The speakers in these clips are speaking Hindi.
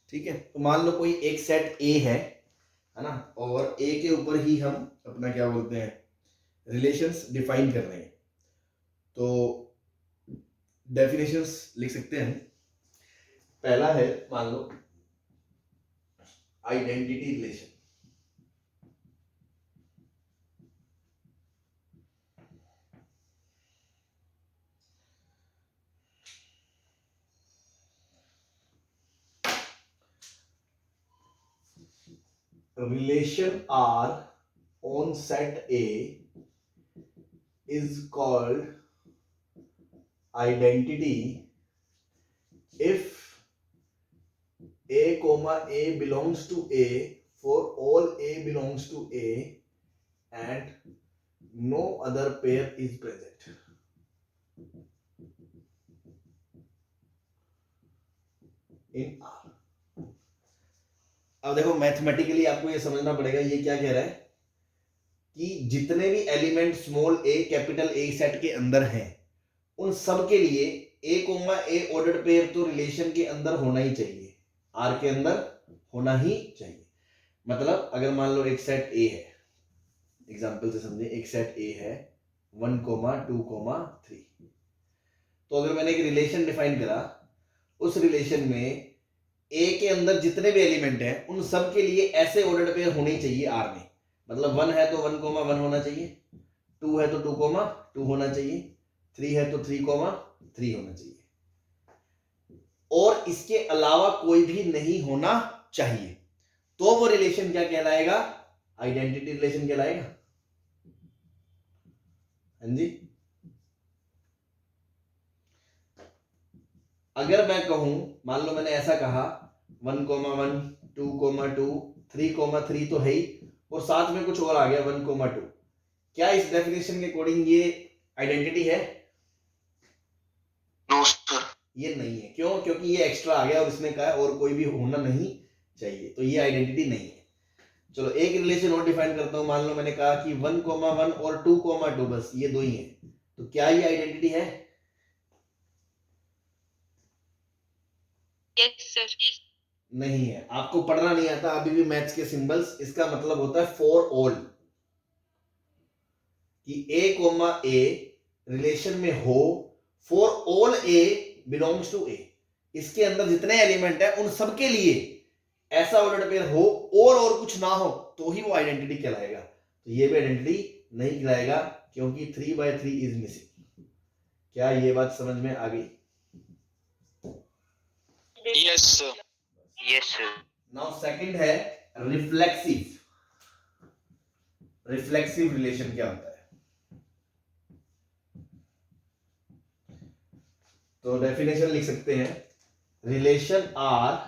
ठीक है, तो मान लो कोई एक सेट ए है ना, और ए के ऊपर ही हम अपना क्या बोलते हैं रिलेशंस डिफाइन कर रहे हैं। तो डेफिनेशंस लिख सकते हैं। पहला है मान लो identity relation. Relation R on set A is called identity if A comma A belongs to A for all A belongs to A and no other pair is present. In R. अब देखो मैथमेटिकली आपको ये समझना पड़ेगा ये क्या कह रहा है कि जितने भी element small A capital A set के अंदर हैं उन सब के लिए ए कोमा ए ऑर्डर्ड पेयर तो रिलेशन के अंदर होना ही चाहिए, आर के अंदर होना ही चाहिए। मतलब अगर मान लो एक सेट ए है, एग्जांपल से समझे, एक सेट ए है 1, 2, 3, तो अगर मैंने एक रिलेशन डिफाइन करा, उस रिलेशन में ए के अंदर जितने भी एलिमेंट हैं उन सब के लिए ऐसे ऑर्डर्ड पेयर होने ही चाहिए आर में। मतलब 1 है तो 1, 1 होना चाहिए, 2 है तो 2, 2 होना चाहिए, 3 है तो 3, 3 होना चाहिए, और इसके अलावा कोई भी नहीं होना चाहिए। तो वो रिलेशन क्या कहलाएगा? आइडेंटिटी रिलेशन कहलाएगा। हाँ जी, अगर मैं कहूं, मान लो मैंने ऐसा कहा 1, 1, 2, 2, 3, 3 तो है ही, और साथ में कुछ और आ गया 1, 2, क्या इस डेफिनेशन के अकॉर्डिंग ये आइडेंटिटी है? नो सर, ये नहीं है। क्यों? क्योंकि ये एक्स्ट्रा आ गया और इसने कहा और कोई भी होना नहीं चाहिए, तो ये आइडेंटिटी नहीं है। चलो एक रिलेशन और डिफाइन करता हूं। मान लो मैंने कहा कि 1, 1 और 2, 2, बस ये दो ही हैं, तो क्या ये आइडेंटिटी है? Yes sir. नहीं है। आपको पढ़ना नहीं आता अभी भी मैथ्स के सिंबल्स। इसका मतलब होता है फॉर ऑल, कि ए कोमा ए रिलेशन में हो for all A belongs to A, इसके अंदर जितने एलिमेंट है उन सब के लिए ऐसा ऑर्डर्ड पेयर हो और कुछ ना हो, तो ही वो आइडेंटिटी कहलाएगा। तो ये भी आइडेंटिटी नहीं कहलाएगा क्योंकि 3/3 इज मिसिंग। क्या ये बात समझ में आ गई? Yes sir. Yes sir. Now second है रिफ्लेक्सिव। रिफ्लेक्सिव रिलेशन क्या होता है? तो डेफिनेशन लिख सकते हैं, relation R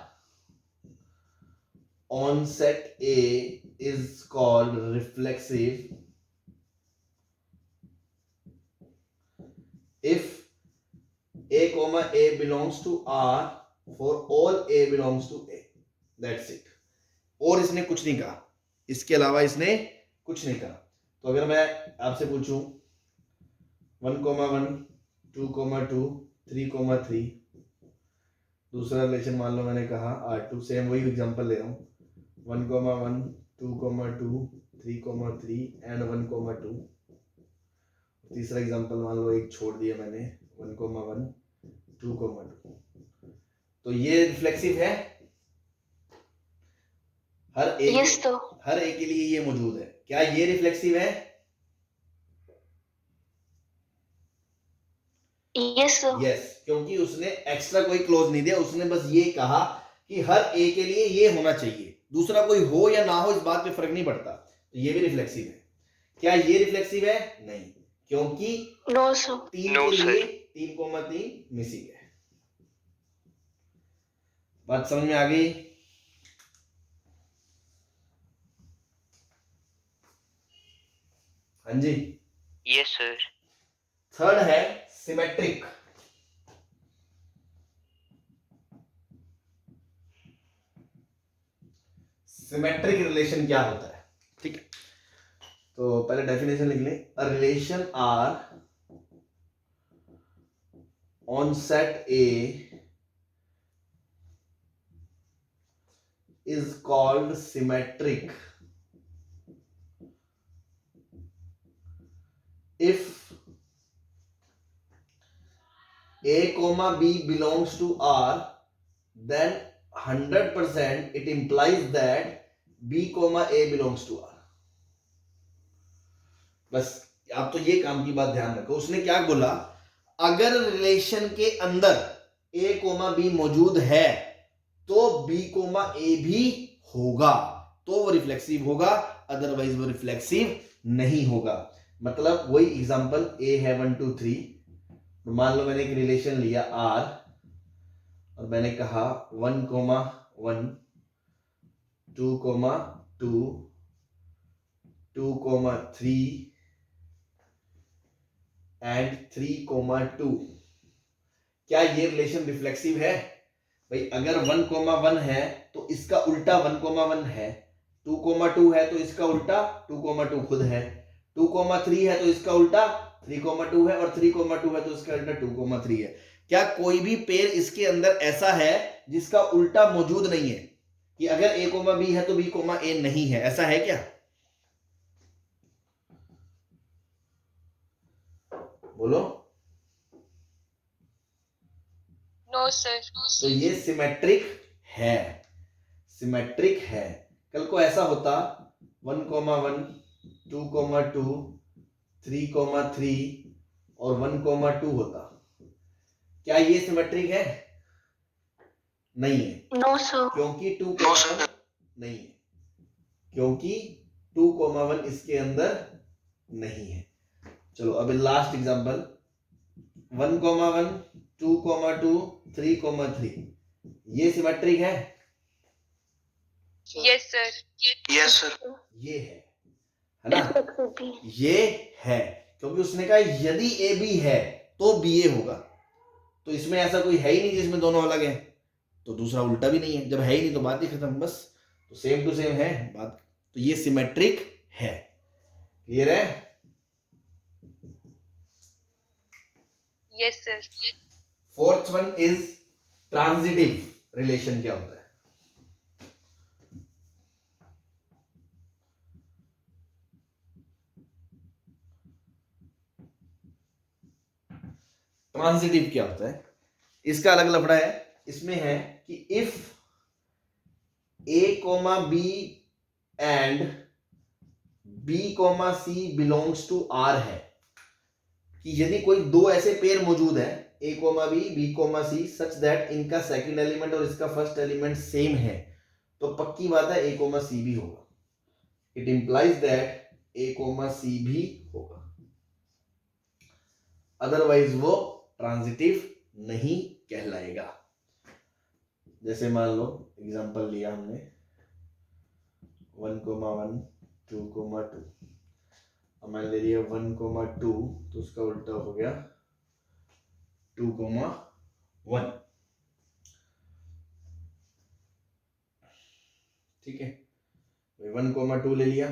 on set A is called reflexive if A comma A belongs to R for all A belongs to A. That's it. और इसने कुछ नहीं कहा, इसके अलावा इसने कुछ नहीं कहा। तो अगर मैं आपसे पूछूं 1, 1, 2, 2, 3, 3, दूसरा रिलेशन मान लो मैंने कहा R2, सेम वही एग्जांपल ले रहा हूं, 1, 1, 2, 2, 3, 3 एंड 1, 2। तीसरा एग्जांपल मान लो एक छोड़ दिया मैंने 1, 1, 2, 2। तो ये रिफ्लेक्सिव है? हर एक यस तो हर एक के लिए ये मौजूद है। क्या ये रिफ्लेक्सिव है? Yes sir. यस, क्योंकि उसने एक्स्ट्रा कोई क्लोज नहीं दिया, उसने बस ये कहा कि हर ए के लिए ये होना चाहिए, दूसरा कोई हो या ना हो इस बात पे फर्क नहीं पड़ता। तो ये भी रिफ्लेक्सिव है। क्या ये रिफ्लेक्सिव है? नहीं, क्योंकि नो सर। 3 के लिए 3, 3 मिसिंग है। बात समझ में आ गई? हाँ जी। Yes sir. थर्ड है सिमेट्रिक। सिमेट्रिक रिलेशन क्या होता है? ठीक है, तो पहले डेफिनेशन लिख लें। A relation R on set A is called symmetric if a comma b belongs to R, then 100% it implies that b comma a belongs to R. बस आप तो ये काम की बात ध्यान रखो। उसने क्या बोला, अगर रिलेशन के अंदर a कोमा b मौजूद है तो b कोमा a भी होगा, तो वो रिफ्लेक्सिव होगा, अदरवाइज वो रिफ्लेक्सिव नहीं होगा। मतलब वही एग्जांपल a है 1 2 3, मान लो मैंने एक रिलेशन लिया R और मैंने कहा 1 comma 1 2 comma 2 2 comma 3 and 3 comma 2। क्या ये रिलेशन रिफ्लेक्सिव है? भाई अगर 1 कोमा 1 है तो इसका उल्टा 1 कोमा 1 है, 2 कोमा 2 है तो इसका उल्टा 2 कोमा 2 खुद है, 2 कोमा 3 है तो इसका उल्टा 3 कोमा 2 है, और 3 कोमा 2 है तो इसका उल्टा 2 कोमा 3 है। क्या कोई भी पेयर इसके अंदर ऐसा है जिसका उल्टा मौजूद नहीं है, कि अगर a कोमा b है तो b कोमा a नहीं है, ऐसा है क्या? बोलो। No sir. तो ये सिमेट्रिक है, सिमेट्रिक है। कल को ऐसा होता 1 कोमा 1 2 कोमा 2 3 कोमा 3 और 1 कोमा 2 होता, क्या ये सिमेट्रिक है? नहीं है। No sir. क्योंकि 2 कोमा 1 नहीं है, क्योंकि 2 कोमा 1 इसके अंदर नहीं है। चलो अब last example 1 comma 1 2 comma 2 3 comma 3, ये सिमेट्रिक है? Yes sir. Yes sir. ये है ना? ये है, क्योंकि उसने कहा यदि ए बी है तो बी ए होगा, तो इसमें ऐसा कोई है ही नहीं जिसमें दोनों अलग है, तो दूसरा उल्टा भी नहीं है। जब है ही नहीं तो बात ही खत्म, बस तो सेम टू सेम है बात। तो ये सिमेट्रिक है। क्लियर है? Yes sir. Fourth one is transitive relation. क्या होता है? ट्रांजिटिव क्या होता है? इसका अलग लफड़ा है। इसमें है कि if a comma b and b comma c belongs to R है, कि यदि कोई दो ऐसे पेयर मौजूद है a comma b b comma c such that इनका सेकंड एलिमेंट और इसका फर्स्ट एलिमेंट सेम है, तो पक्की बात है a कोमा c भी होगा। It implies that a comma c भी होगा, अदरवाइज वो ट्रांजिटिव नहीं कहलाएगा। जैसे मान लो एग्जांपल लिया हमने 1 कोमा 1 2 कोमा 2, अब मैंने ले लिया 1 कोमा 2 तो उसका उल्टा हो गया 2 कोमा 1। ठीक है, 1 कोमा 2 ले लिया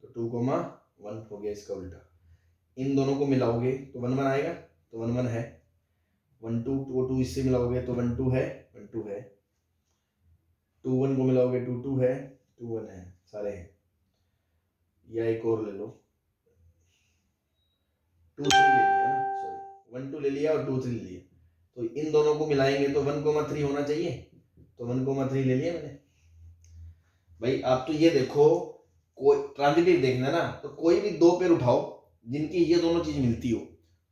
तो 2 कोमा 1 हो गया इसका उल्टा। इन दोनों को मिलाओगे तो 1 1 आएगा, तो 1 1 है। 1 2 2 2 इससे मिलाओगे तो 1 2 है, 1 2 है। 2 1 को मिलाओगे 2 2 है, 2 1 है, सारे हैं। या एक और ले लो, 2 3 ले लिया ना, सॉरी 1 2 ले लिया और 2 3 ले लिया, तो इन दोनों को मिलाएंगे तो 1 कोमा 3 होना चाहिए, तो 1 कोमा 3 ले लिया मैंने। भाई आप तो ये देखो, कोई ट्रांजिटिव देखना ना, तो कोई भी दो पेयर उठाओ जिनकी ये दोनों चीज मिलती हो,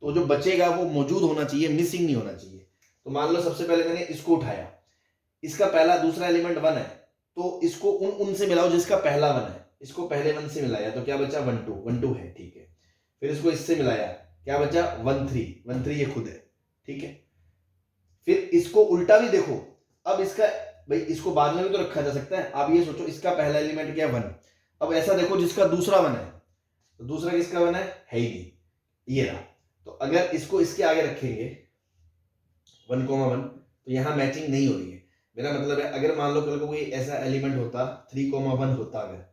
तो जो बचेगा वो मौजूद होना चाहिए, मिसिंग नहीं होना चाहिए। तो मान लो सबसे पहले मैंने इसको उठाया, इसका पहला दूसरा एलिमेंट 1 है, तो इसको उनसे मिलाओ जिसका पहला 1 है। इसको पहले 1 से मिलाया तो क्या बचा 1 2 1 2 है, ठीक है। फिर इसको इससे मिलाया, क्या बचा 1 3 1 3, ये खुद है, ठीक है। फिर इसको उल्टा भी देखो, अब इसका भाई इसको बाद में भी तो रखा जा सकता है। आप ये सोचो इसका पहला एलिमेंट क्या 1, अब ऐसा देखो जिसका दूसरा 1 है, तो दूसरा किसका 1 है ही नहीं, ये रहा। तो अगर इसको इसके आगे रखेंगे 1 कोमा 1 तो यहां मैचिंग नहीं हो रही है। मेरा मतलब है अगर मान लो कल को कोई ऐसा एलिमेंट होता 3 कोमा 1 होता, अगर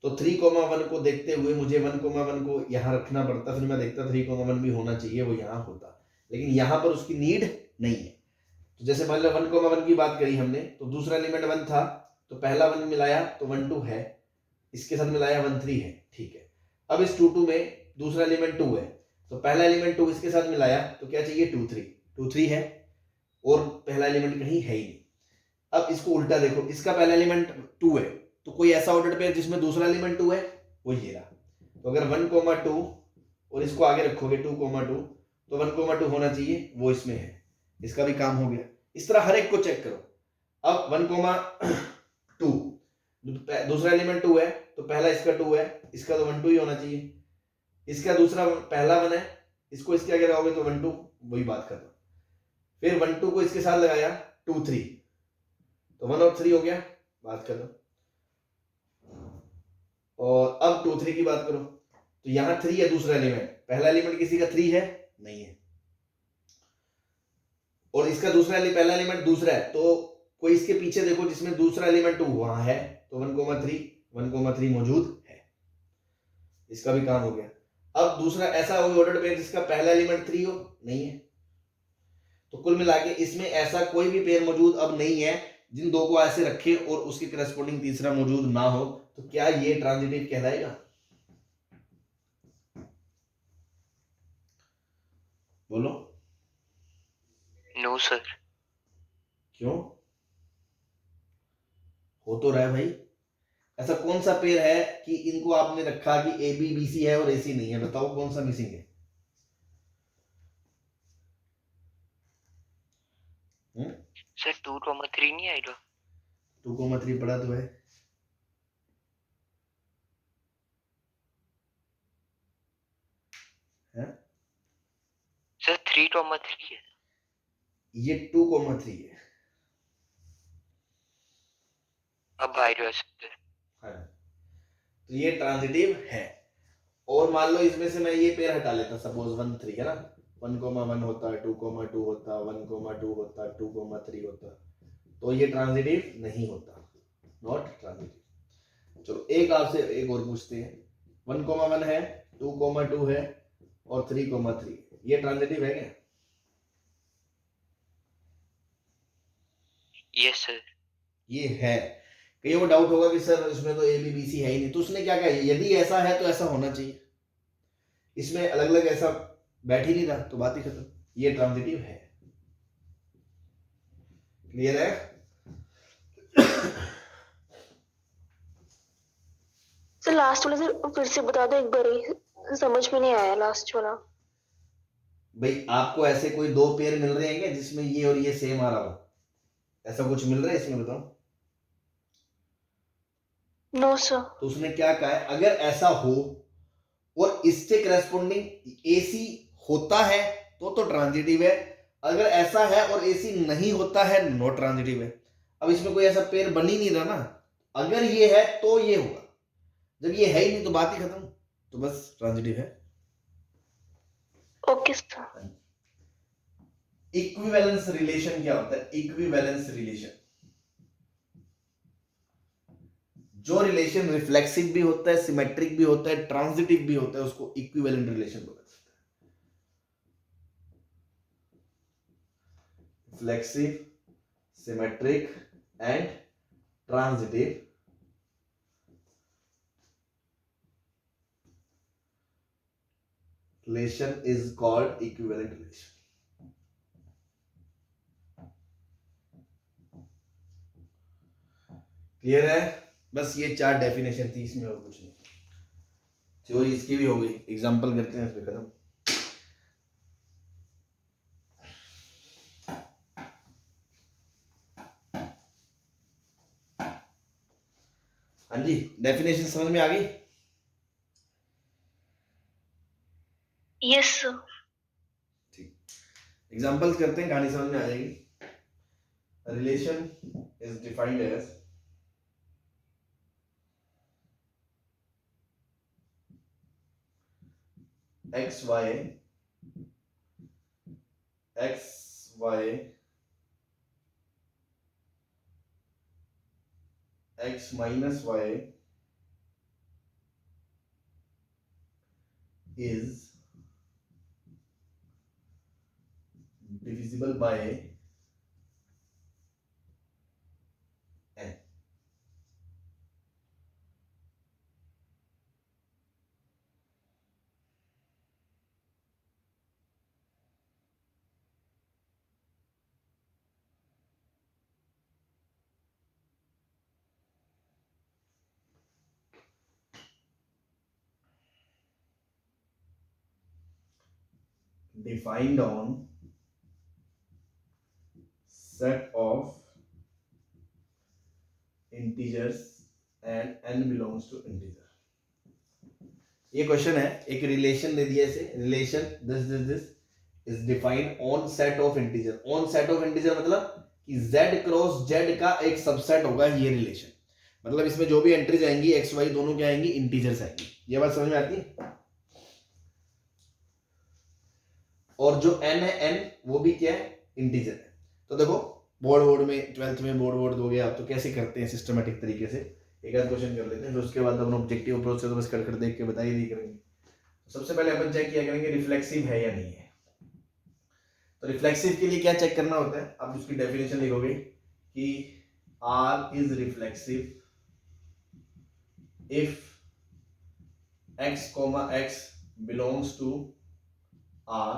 तो 3 कोमा 1 को देखते हुए मुझे 1 कोमा 1 को यहां रखना पड़ता, फिर मैं देखता 3 कोमा 1 भी होना चाहिए, वो यहां होता, लेकिन यहां पर उसकी नीड नहीं है। तो जैसे मान लो 1 कोमा 1 की बात करी हमने, तो दूसरा एलिमेंट 1 था, तो पहला 1 मिलाया तो 1 2 है, इसके साथ मिलाया 1 3 है, ठीक है। अब इस 2 2 में दूसरा एलिमेंट 2 है, तो पहला एलिमेंट 2 इसके साथ मिलाया तो क्या चाहिए 2 3, 2 3 है और पहला एलिमेंट कहीं है ही नहीं। अब इसको उल्टा देखो, इसका पहला एलिमेंट 2 है, तो कोई ऐसा ऑर्डर पेयर जिसमें दूसरा एलिमेंट 2 है, वो ये रहा। तो अगर 1 2 और इसको आगे रखोगे 2 2, तो 1 2 होना चाहिए, वो इसमें है, इसका भी काम हो गया। इस तरह हर एक को चेक करो। अब 1 2, दूसरा एलिमेंट 2 है, तो पहला इसका 2 है, इसका तो 1 2 ही होना चाहिए। इसका दूसरा पहला 1 है, इसको इसके आगे लगाओगे तो 1 2, वही बात कर दो। फिर 1 2 को इसके साथ लगाया 2 3, तो 1 और 3 हो गया, बात कर लो। और अब 2 3 की बात करो, तो यहां 3 है दूसरा एलिमेंट, पहला एलिमेंट किसी का 3 है नहीं है, और इसका दूसरा पहला एलिमेंट दूसरा है, तो कोई इसके पीछे देखो जिसमें दूसरा एलिमेंट 2 वहां है, तो 1 3 मौजूद है, इसका भी काम हो गया। अब दूसरा ऐसा कोई ऑर्डर्ड पेयर जिसका पहला एलिमेंट 3 हो, नहीं है। तो कुल मिला के इसमें ऐसा कोई भी पेयर मौजूद अब नहीं है जिन दो को ऐसे रखे और उसके करस्पॉन्डिंग तीसरा मौजूद ना हो, तो क्या ये ट्रांजिटिव कहलाएगा? बोलो। No sir. क्यों? हो तो रहा है भाई। ऐसा कौन सा पेयर है कि इनको आपने रखा कि ए बी बी सी है और ए सी नहीं है? बताओ कौन सा मिसिंग है? सर 2 3 नहीं आएगा? 2 पड़ा तो है। सर 3 3 है। ये 2 3 है। अब आएगा सर। हाँ, तो ये ट्रांजिटिव है। और मान लो इसमें से मैं ये पेयर हटा लेता, सपोज 1 3 है ना, 1 1 होता, 2 2 होता, 1 2 होता, 2 3 होता, तो ये ट्रांजिटिव नहीं होता, नॉट ट्रांजिटिव। चलो एक आपसे एक और पूछते हैं, 1 1 है, 2 2 है और 3 3, ये ट्रांजिटिव है क्या? Yes sir. ये है। कईयों को डाउट होगा कि सर इसमें तो ए बी बी सी है ही नहीं, तो उसने क्या कहा, यदि ऐसा है तो ऐसा होना चाहिए, इसमें अलग अलग ऐसा बैठ ही नहीं रहा, तो बात ही खत्म, ये ट्रांजिटिव है। क्लियर है? सर लास्ट वाला सर फिर से बता दो एक बार, समझ में नहीं आया लास्ट वाला। भाई आपको ऐसे कोई दो पेयर मिल रहे हैं क्या जिसमें ये और ये सेम आ रहा हो? ऐसा कुछ मिल रहा है इसमें? बताओ। No sir. तो उसने क्या कहा है, अगर ऐसा हो और इससे करस्पॉन्डिंग एसी होता है तो ट्रांजिटिव है, अगर ऐसा है और एसी नहीं होता है नॉट ट्रांजिटिव है। अब इसमें कोई ऐसा पेयर बन ही नहीं रहा ना, अगर ये है तो ये होगा, जब ये है ही नहीं तो बात ही खत्म, तो बस ट्रांजिटिव है। Okay sir. इक्विवेलेंस रिलेशन क्या होता है? इक्विवेलेंस रिलेशन, जो रिलेशन रिफ्लेक्सिव भी होता है, सिमेट्रिक भी होता है, ट्रांजिटिव भी होता है, उसको इक्विवेलेंट रिलेशन बोला जाता है। Reflexive, symmetric and transitive relation is called equivalent relation. Clear है? बस ये चार डेफिनेशन थी, इसमें और कुछ नहीं। थ्योरी इसकी भी हो गई, एग्जांपल करते हैं इसमें खत्म। हाँ जी, डेफिनेशन समझ में आ गई? Yes sir. ठीक, एग्जांपल्स करते हैं, कहानी समझ में आ जाएगी। Relation is defined as x y x minus y is divisible by n. Defined on set of integers and n belongs to integer. ये क्वेश्चन है, एक रिलेशन दे दिया इसे, relation this is defined on set of integer. On set of integer मतलब कि z क्रॉस z का एक सबसेट होगा ये रिलेशन। मतलब इसमें जो भी एंट्रीज आएंगी x y दोनों क्या आएंगी, इंटीजर्स आएंगी। ये बात समझ में आती है? और जो n है n वो भी क्या है, इंटीजर है। तो देखो बोर्ड में 12th में बोर्ड दोगे आप तो कैसे करते हैं सिस्टमेटिक तरीके से, एक आध क्वेश्चन कर लेते हैं, फिर उसके बाद अपन ऑब्जेक्टिव अप्रोच से तो बस कर देख के बता ही नहीं करेंगे। सबसे पहले अपन चेक किया करेंगे रिफ्लेक्सिव है या नहीं है। तो रिफ्लेक्सिव के लिए क्या चेक करना होता है, आप उसकी डेफिनेशन लिखोगे कि R is reflexive if x, x belongs to R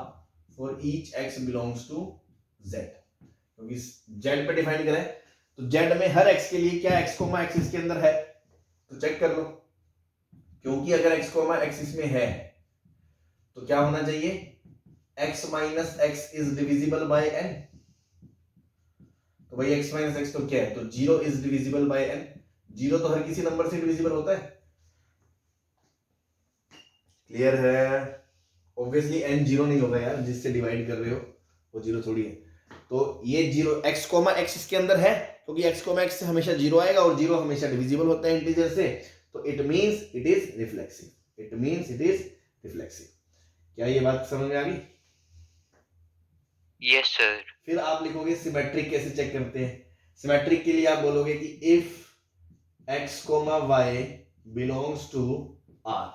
for each x belongs to Z। क्योंकि Z पे डिफाइन करें तो Z में हर x के लिए क्या x, x इसके अंदर है, तो चेक कर लो। क्योंकि अगर x, x इसमें है तो क्या होना चाहिए, x minus x is divisible by n। तो भाई x माइनस x तो क्या है, तो 0 इज डिविजिबल बाय n। 0 तो हर किसी नंबर से डिविजिबल होता है। क्लियर है? ऑब्वियसली n 0 नहीं होगा यार, जिससे डिवाइड कर रहे हो वो 0 थोड़ी है। तो ये 0 x, x इसके अंदर है, क्योंकि x, x से हमेशा 0 आएगा और 0 हमेशा डिविजिबल होता है इंटीजर से, तो it means it is reflexive. It means it is reflexive. क्या ये बात समझ में आ गई? Yes sir. फिर आप लिखोगे सिमेट्रिक कैसे चेक करते हैं। सिमेट्रिक के लिए आप बोलोगे कि if x, y belongs to r।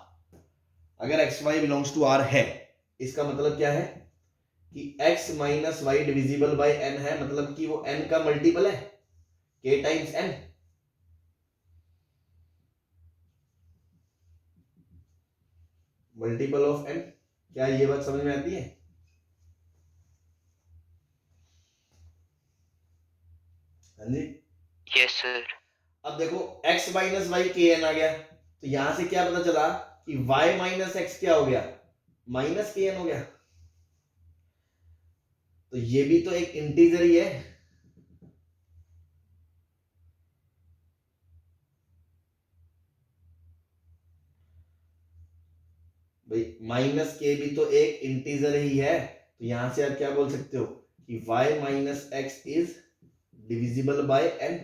अगर x, y belongs to r है, इसका मतलब क्या है कि x minus y divisible by n है, मतलब कि वो n का मल्टीपल है, k times n। Multiple of n। क्या ये बात समझ में आती है? हाँ जी, यस सर। अब देखो x माइनस वाई के एन आ गया, तो यहां से क्या पता चला कि y माइनस एक्स क्या हो गया, माइनस के एन हो गया। तो ये भी तो एक इंटीजर ही है। भाई माइनस के भी तो एक इंटीजर ही है, तो यहां से आप क्या बोल सकते हो कि y minus x is divisible by n,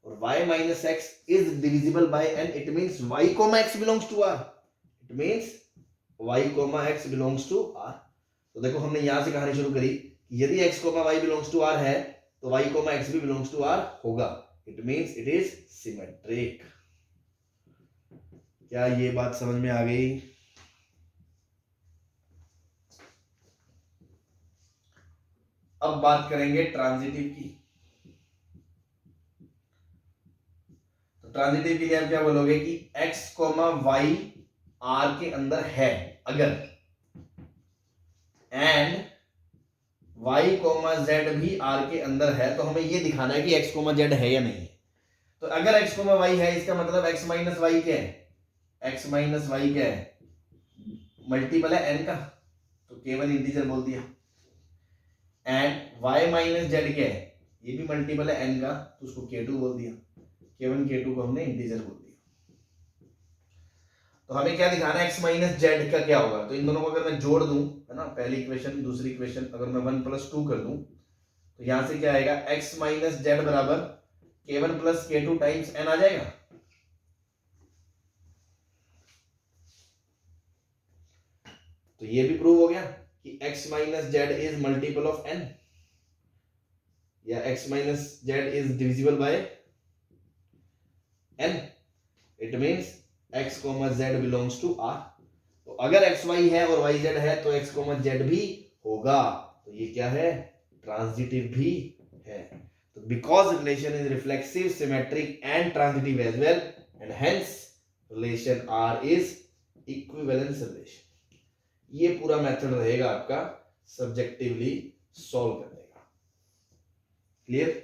और y minus x is divisible by n, it means y comma x belongs to r। It means y comma x belongs to r। तो देखो हमने यहां से कहानी शुरू करी कि यदि x comma y belongs to r है तो y कोमा x भी बिलोंग्स टू r होगा। It means it is symmetric. क्या ये बात समझ में आ गई? अब बात करेंगे ट्रांजिटिव की। तो ट्रांजिटिव के लिए आप क्या बोलोगे कि x, y r के अंदर है अगर, एंड y, z भी r के अंदर है, तो हमें ये दिखाना है कि x, z है या नहीं। तो अगर x, y है, इसका मतलब x माइनस वाई क्या है, x माइनस वाई क्या है, मल्टीपल है n का, तो केवल इंटीजर बोल दिया। एंड y माइनस जेड क्या है, ये भी मल्टीपल है n का, तो उसको k2 बोल दिया। केवल k2 को हमने इंटीजर बोल दिया। तो हमें क्या दिखाना है, x माइनस जेड का क्या होगा। तो इन दोनों को अगर मैं जोड़ दूं, है ना, पहली इक्वेशन दूसरी इक्वेशन अगर मैं 1 + 2 कर दूं, तो यहां से क्या आएगा, x माइनस जेड बराबर k1 + k2 टाइम्स n आ जाएगा। तो ये भी प्रूव हो गया कि x minus z is multiple of n, या x minus z is divisible by n। It means x, z belongs to r। तो अगर x, y है और y, z है तो x, z भी होगा। तो ये क्या है, ट्रांजिटिव भी है। तो because relation is reflexive, symmetric and transitive as well, and hence relation R is equivalence relation. ये पूरा मेथड रहेगा आपका सब्जेक्टिवली सॉल्व करने का। क्लियर?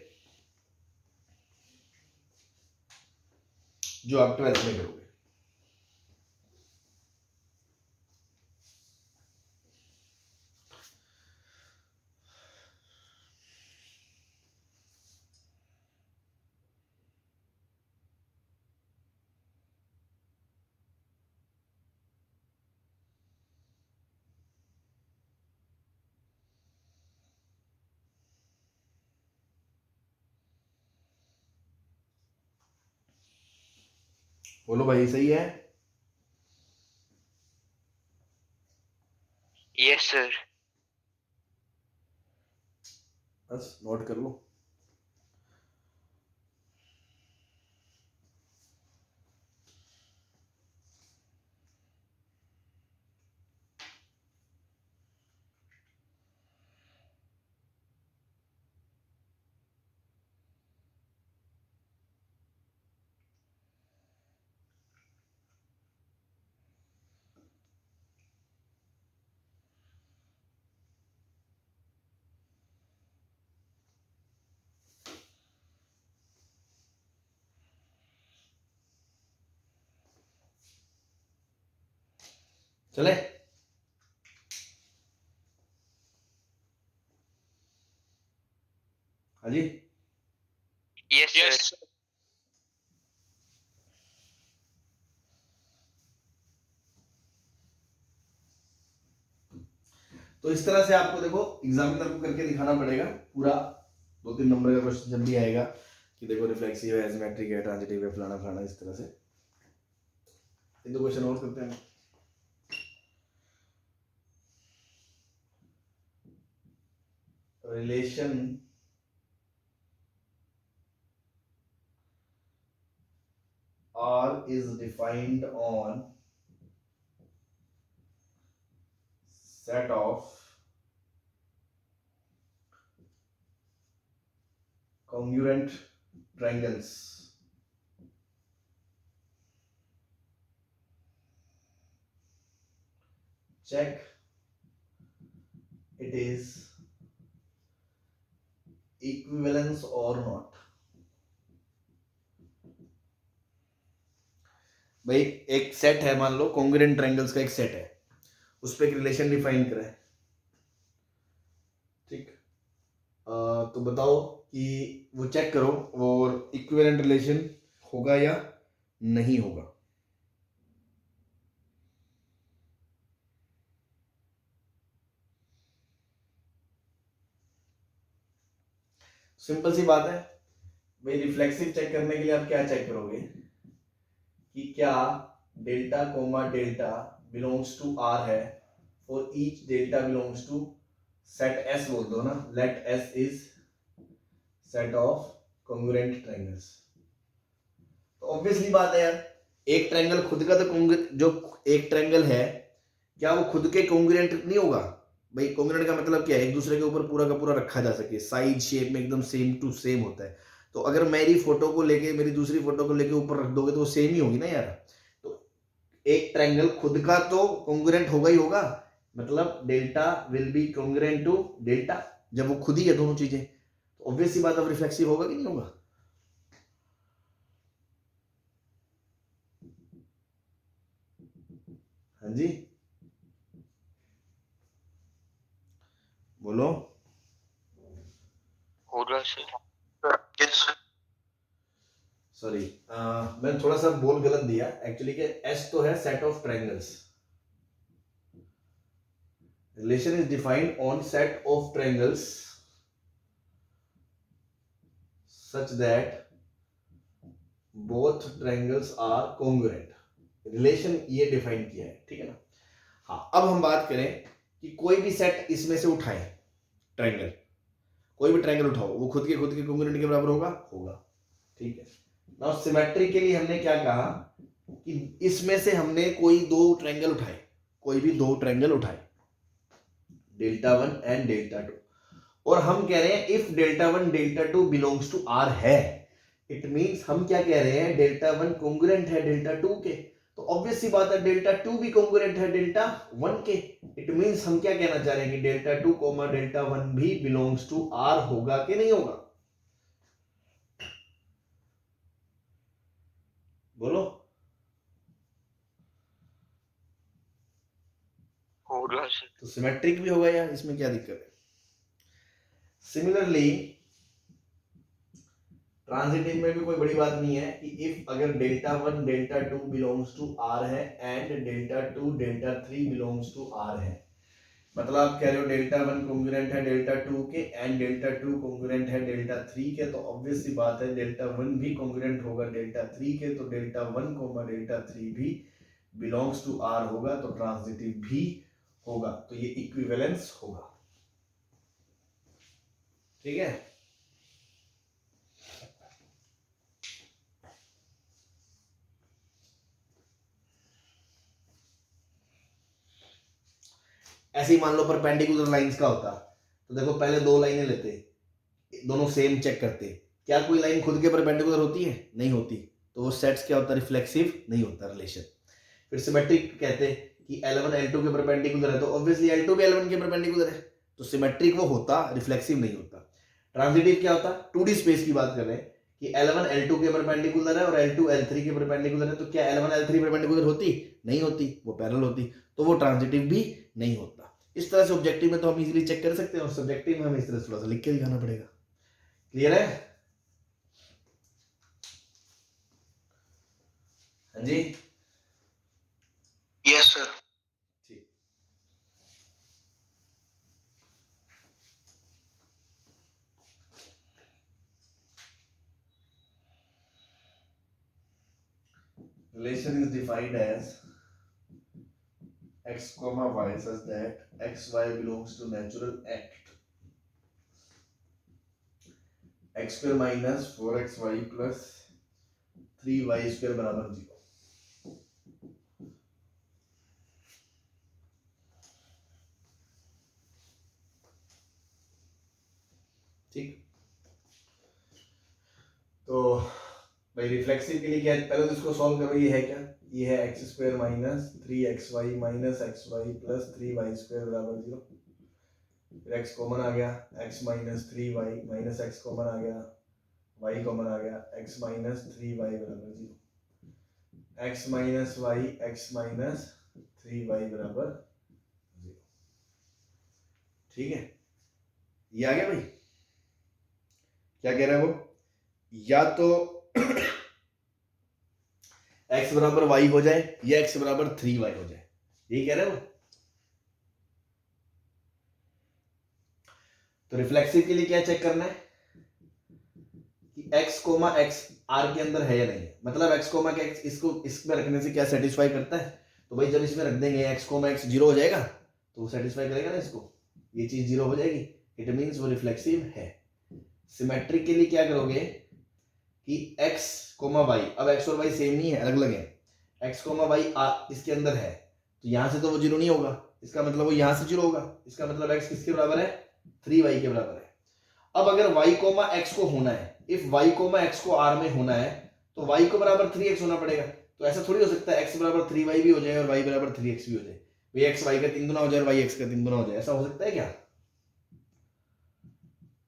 जो आप 12th में करोगे। बोलो भाई, सही है? Yes, sir. बस नोट कर लो। चले? हाँ जी। Yes, sir. तो इस तरह से आपको देखो एग्जामिनर को करके दिखाना पड़ेगा पूरा। 2-3 नंबर का क्वेश्चन जब भी आएगा कि देखो रिफ्लेक्सिव है, एजिमेट्रिक है, ट्रांजिटिव है, फलाना फलाना, इस तरह से। एक दो क्वेश्चन और करते हैं। Relation R is defined on set of congruent triangles. Check it is equivalence or not. भाई एक सेट है, मान लो कॉन्ग्रुएंट ट्रायंगल्स का एक सेट है, उस पर एक रिलेशन डिफाइन करा है, ठीक। तो बताओ कि वो चेक करो और इक्विवेलेंट रिलेशन होगा या नहीं होगा। सिंपल सी बात है भाई, रिफ्लेक्सिव चेक करने के लिए आप क्या चेक करोगे कि क्या delta comma delta belongs to R है for each delta belongs to set S, बोल दो ना, let S is set of congruent triangles. तो ऑब्वियसली बात है यार, एक ट्रायंगल खुद का तो जो एक ट्रायंगल है क्या वो खुद के कॉन्ग्रुएंट नहीं होगा? भाई कॉन्ग्रुएंट का मतलब क्या है? एक दूसरे के ऊपर पूरा का पूरा रखा जा सके, साइज शेप में एकदम सेम टू सेम होता है। तो अगर मेरी फोटो को लेके मेरी दूसरी फोटो को लेके ऊपर रख दोगे तो वो सेम ही होगी ना यार। तो एक ट्रायंगल खुद का तो कॉन्ग्रुएंट होगा ही होगा, मतलब delta will be congruent to delta, जब वो खुद ही है दोनों चीजें, तो ऑब्वियस सी बात अब रिफ्लेक्सिव होगा कि नहीं होगा? हाँ जी, बोलो। होगा सर। Yes, sir. सॉरी, मैंने थोड़ा सा बोल गलत दिया एक्चुअली, कि एस तो है set of triangles. Relation is defined on set of triangles such that both triangles are congruent. Relation ये डिफाइन किया है, ठीक है ना। हाँ, अब हम बात करें कि कोई भी सेट इसमें से उठाएं, ट्रायंगल, कोई भी ट्रायंगल उठाओ, वो खुद के कॉन्ग्रुएंट के बराबर होगा? होगा, ठीक है। नाउ सिमेट्री के लिए हमने क्या कहा कि इसमें से हमने कोई दो ट्रायंगल उठाए, कोई भी दो ट्रायंगल उठाए, डेल्टा 1 एंड डेल्टा 2, और हम कह रहे हैं if delta 1 delta 2 belongs to R है, इट मींस हम क्या कह रहे हैं, डेल्टा 1 कॉन्ग्रुएंट है डेल्टा 2 के, तो ऑब्वियस सी बात है डेल्टा 2 भी कॉन्ग्रुएंट है डेल्टा 1 के। इट मींस हम क्या कहना चाह रहे हैं कि डेल्टा 2 कोमा डेल्टा 1 भी बिलोंग्स टू आर होगा कि नहीं होगा? बोलो। होगा सर। तो सिमेट्रिक भी होगा यार, इसमें क्या दिक्कत है? सिमिलरली ट्रांजिटिव में भी कोई बड़ी बात नहीं है कि इफ अगर delta 1 delta 2 belongs to R है and delta 2 delta 3 belongs to R है, मतलब आप कह रहे हो डेल्टा 1 कॉन्ग्रुएंट है डेल्टा 2 के एंड डेल्टा 2 कॉन्ग्रुएंट है डेल्टा 3 के, तो ऑब्वियस सी बात है डेल्टा 1 भी कॉन्ग्रुएंट होगा डेल्टा 3 के, तो डेल्टा 1 डेल्टा 3 भी बिलोंग्स टू आर होगा, तो ट्रांजिटिव भी होगा, तो ये इक्विवेलेंस होगा। ठीक है, ऐसे ही मान लो परपेंडिकुलर लाइंस का होता, तो देखो पहले दो लाइनें लेते, दोनों सेम चेक करते, क्या कोई लाइन खुद के परपेंडिकुलर होती है? नहीं होती, तो वो सेट्स क्या होता है? रिफ्लेक्सिव नहीं होता रिलेशन। फिर सिमेट्रिक कहते कि L1 L2 के परपेंडिकुलर है, तो ऑब्वियसली L2 भी L1 के परपेंडिकुलर है, तो सिमेट्रिक वो होता, रिफ्लेक्सिव नहीं होता। ट्रांजिटिव क्या होता? 2D स्पेस की बात कर रहे हैं कि L1 L2 के परपेंडिकुलर है और L2 L3 के परपेंडिकुलर है, तो क्या L1 L3 परपेंडिकुलर होती? नहीं होती, वो पैरेलल होती, तो वो ट्रांजिटिव भी नहीं होता। इस तरह से ऑब्जेक्टिव में तो हम इजीली चेक कर सकते हैं, और सब्जेक्टिव में हमें इस तरह से थोड़ा सा लिख के दिखाना पड़ेगा। क्लियर है? हाँ जी, यस सर। ठीक। Relation is defined as x comma y such that x y belongs to natural act x square minus 4xy plus 3y square बराबर 0। ठीक, तो भाई रिफ्लेक्सिव के लिए क्या है? पहले तो इसको सॉल्व करो, ये है क्या? ये है x square minus 3xy minus xy plus 3y square बराबर 0। फिर x कॉमन आ गया, x minus 3y minus x common आ गया, y कॉमन आ गया, x माइनस 3y बराबर 0। x minus y x minus 3y बराबर 0। ठीक है, ये आ गया भाई। क्या कह रहा है वो? या तो x बराबर y हो जाए या x बराबर 3y हो जाए, यही कह रहे हो। तो रिफ्लेक्सिव के लिए क्या चेक करना है कि x कोमा x r के अंदर है या नहीं है, मतलब x कोमा के x इसको इसमें रखने से क्या सेटिस्फाई करता है? तो भाई जब इसमें रख देंगे x कोमा x 0 हो जाएगा, तो वो सेटिस्फाई करेगा ना इसको, ये चीज 0 हो जाएगी, इट मींस वो रिफ्लेक्सिव है। सिमेट्रिक के लिए क्या करोगे कि x कोमा y, अब x और y सेम नहीं है, अलग अलग है, x कोमा y इसके अंदर है, तो यहां से तो वो 0 नहीं होगा, इसका मतलब वो यहां से 0 होगा, इसका मतलब x किसके बराबर है? 3y के बराबर है। अब अगर y कोमा x को होना है, इफ y कोमा x को r में होना है, तो y को बराबर 3x होना पड़ेगा। तो ऐसा थोड़ी हो सकता है x बराबर 3y भी हो जाए और y बराबर 3x भी हो जाए, भाई x y का 3 गुना हो जाए और y x का 3 गुना हो जाए, ऐसा हो सकता है क्या?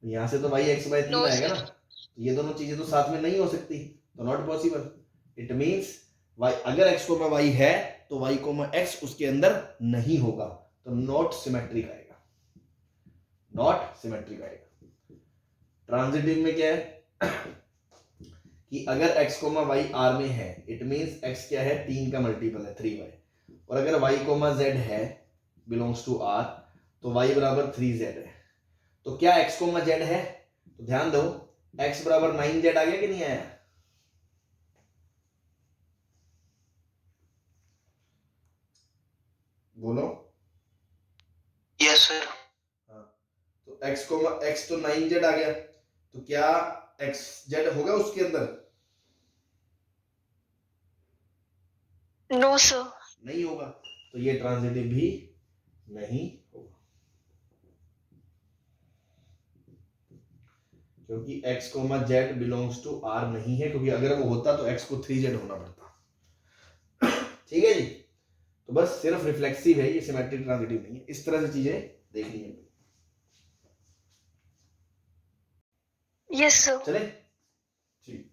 यहां से तो y x बाय 3 आएगा ना, ये दोनों चीजें तो साथ में नहीं हो सकती, तो not possible. It means y, अगर x कोमा y है तो y कोमा x उसके अंदर नहीं होगा, तो नॉट सिमेट्रिक आएगा, नॉट सिमेट्रिक आएगा। ट्रांजिटिव में क्या है कि अगर x कोमा y r में है, इट मींस x क्या है? 3 का मल्टीपल है 3y, और अगर y कोमा z है बिलोंग्स टू r, तो y बराबर 3z है। तो क्या x कोमा z है? तो ध्यान दो, x बराबर 9z आ गया कि नहीं आया? बोलो। Yes sir. हाँ, तो x कोमा x तो 9z आ गया, तो क्या x z होगा उसके अंदर? No sir. नहीं होगा, तो ये ट्रांजिटिव भी नहीं होगा, क्योंकि x comma z belongs to r नहीं है, क्योंकि अगर वो होता तो x को 3z होना पड़ता। ठीक है जी, तो बस सिर्फ रिफ्लेक्सिव है, ये सिमेट्रिक ट्रांजिटिव नहीं है, इस तरह से चीजें देखनी है। Yes sir. चले, ठीक।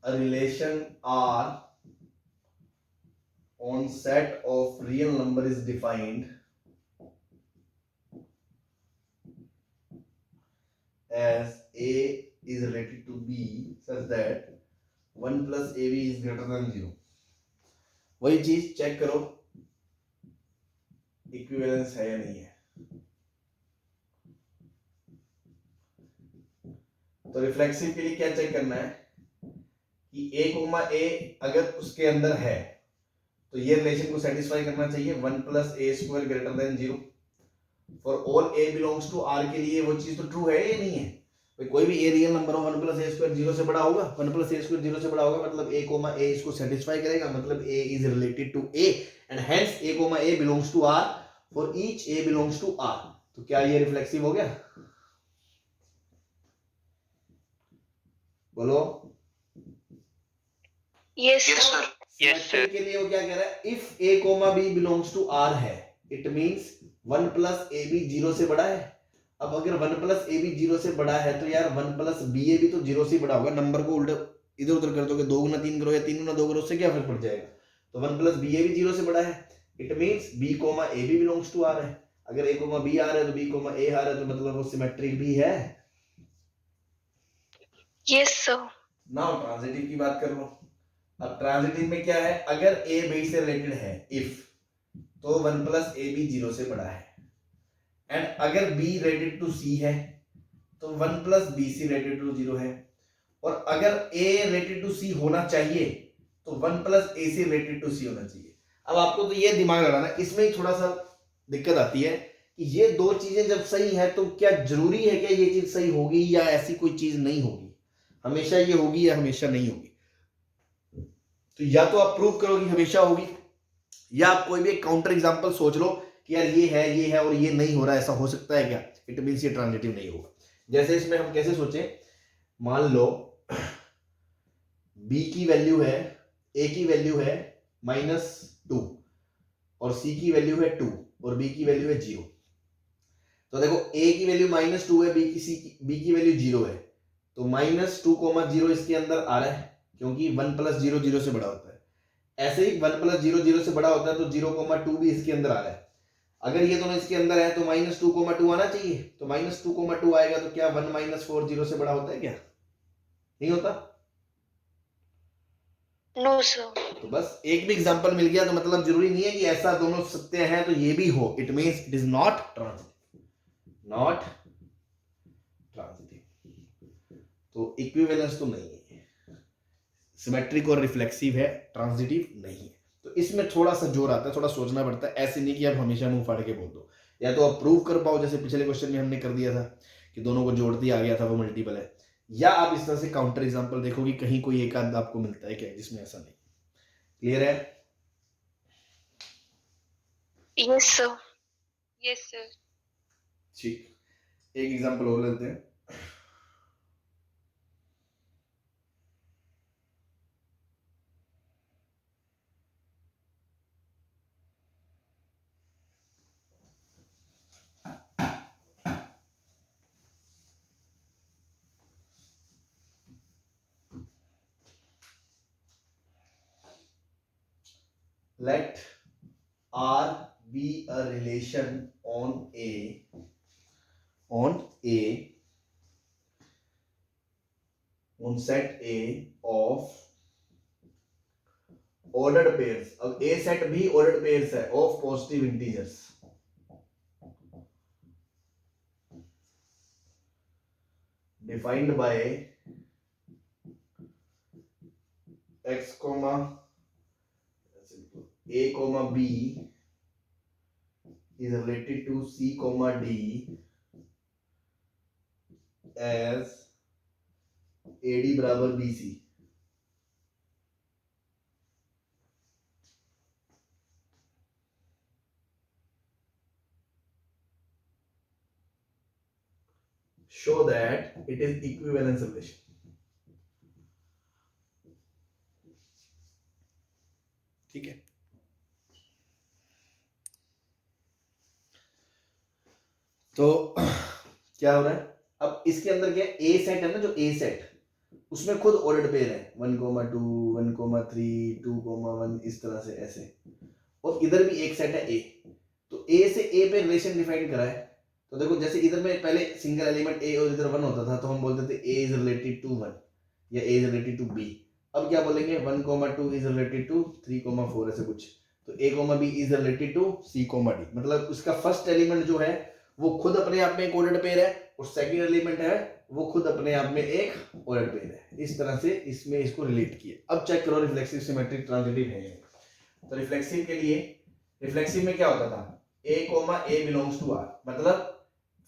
A relation R on set of real number is defined as A is related to B such that 1 plus AB is greater than 0. वही चीज चेक करो इक्विवेलेंस है या नहीं है। तो रिफ्लेक्सिव के लिए क्या चेक करना है कि A कोमा A अगर उसके अंदर है तो ये रिलेशन को सेटिस्फाई करना चाहिए 1 plus a square greater than 0 for all A belongs to R के लिए वो चीज तो ट्रू है या नहीं है। भाई कोई भी A रियल नंबर हो 1 प्लस ए स्क्वायर 0 से बड़ा होगा, 1 प्लस ए स्क्वायर 0 से बड़ा होगा मतलब A कोमा A इसको सेटिस्फाई करेगा, मतलब A is related to A and hence A comma A belongs to R for each A belongs to R। तो क्या ये रिफ्लेक्सिव हो गया? बोलो। Yes, Yes, sir. sir. Yes, sir. के लिए वो क्या कह रहा है, if A comma B belongs to R है it means 1 plus a b 0 से बड़ा है। अब अगर 1 प्लस ए बी 0 से बड़ा है तो यार 1 प्लस बी ए भी तो 0 से बड़ा होगा। नंबर को उल्टा इधर उधर कर दोगे, 2 गुना 3 करो या 3 गुना 2 करो, उससे क्या फर्क पड़ जाएगा। तो 1 प्लस बी ए भी 0 से बड़ा है इट मींस बी कोमा ए भी बिलोंग्स टू आर है। अगर ए कोमा बी आर है तो बी कोमा ए आर है, तो मतलब वो सिमेट्रिक भी है। Yes, sir. नाउ ट्रांजिटिव की बात कर लो। अब ट्रांजिटिव में क्या है, अगर ए बी से रिलेटेड है इफ तो 1 प्लस ए बी 0 से बड़ा है एंड अगर b रिलेटेड टू c है तो 1 plus b c related to 0 है और अगर a रिलेटेड टू c होना चाहिए तो 1 plus a c related to c होना चाहिए। अब आपको तो ये दिमाग लगाना, इसमें ही थोड़ा सा दिक्कत आती है कि ये दो चीजें जब सही है तो क्या जरूरी है कि ये चीज सही होगी या ऐसी कोई चीज नहीं होगी, हमेशा ये होगी या हमेशा नहीं होगी। तो या तो आप प्रूव करो कि हमेशा होगी या आप कोई भी एक काउंटर एग्जांपल सोच लो कि यार ये है और ये नहीं हो रहा, ऐसा हो सकता है क्या, इट मींस ये ट्रांजिटिव नहीं होगा। जैसे इसमें हम कैसे सोचें, मान लो b की वैल्यू है, a की वैल्यू है -2 और c की वैल्यू है 2 और b की वैल्यू है 0। तो देखो a की वैल्यू -2 है, b की वैल्यू 0 है, तो -2, 0 इसके अंदर आ रहा है क्योंकि 1 प्लस 0 0 से बड़ा होता है। ऐसे ही 1 प्लस 0 0 से बड़ा होता है तो 0, 2 भी इसके अंदर आ रहा है। अगर ये दोनों इसके अंदर है तो -2, 2 आना चाहिए, तो -2, 2 आएगा तो क्या 1 - 4 0 से बड़ा होता है क्या? नहीं होता। No, sir. तो बस एक भी एग्जांपल मिल गया तो मतलब जरूरी नहीं है कि ऐसा दोनों सत्य हैं तो ये भी हो, it means it is not transitive, not transitive. तो इक्विवेलेंस तो नहीं है, सिमेट्रिक और रिफ्लेक्सिव है, ट्रांजिटिव नहीं है। तो इसमें थोड़ा सा जोर आता है, थोड़ा सोचना पड़ता है, ऐसे नहीं कि आप हमेशा मुंह फाड़ के बोल दो। या तो आप प्रूव कर पाओ जैसे पिछले क्वेश्चन में हमने कर दिया था कि दोनों को जोड़ दिया गया था वो मल्टीपल है, या आप इस तरह से काउंटर एग्जांपल देखो कि कहीं कोई एक आध आपको मिलता है क्या जिसमें ऐसा नहीं। क्लियर है? Yes, sir. Yes, sir. ठीक, एक एग्जांपल और लेते हैं। Let R be a relation on A on set A of ordered pairs। अब A set भी ordered pairs है of positive integers defined by x comma a comma b is related to c comma d as AD बराबर BC। show that it is equivalence relation। ठीक है, तो क्या हो रहा है, अब इसके अंदर क्या ए सेट है ना, जो ए सेट उसमें खुद ऑर्डर्ड पेयर है 1,2 1,3 2,1 इस तरह से ऐसे, और इधर भी एक सेट है ए, तो ए से ए पे रिलेशन डिफाइन करा है। तो देखो जैसे इधर में पहले सिंगल एलिमेंट ए और इधर 1 होता था तो हम बोलते थे ए इज रिलेटेड टू 1 या ए इज रिलेटेड टू बी। अब क्या बोलेंगे 1,2 इज रिलेटेड टू 3,4 ऐसे कुछ, तो A comma B is related to C comma D, मतलब उसका फर्स्ट एलिमेंट जो है वो खुद अपने आप में एक ऑर्डर्ड पेयर है और सेकंड एलिमेंट है वो खुद अपने आप में एक ऑर्डर्ड पेयर है। इस तरह से इसमें इसको रिलेट किया। अब चेक करो रिफ्लेक्सिव सिमेट्रिक ट्रांजिटिव है। तो रिफ्लेक्सिव के लिए, रिफ्लेक्सिव में क्या होता था a comma a belongs to r, मतलब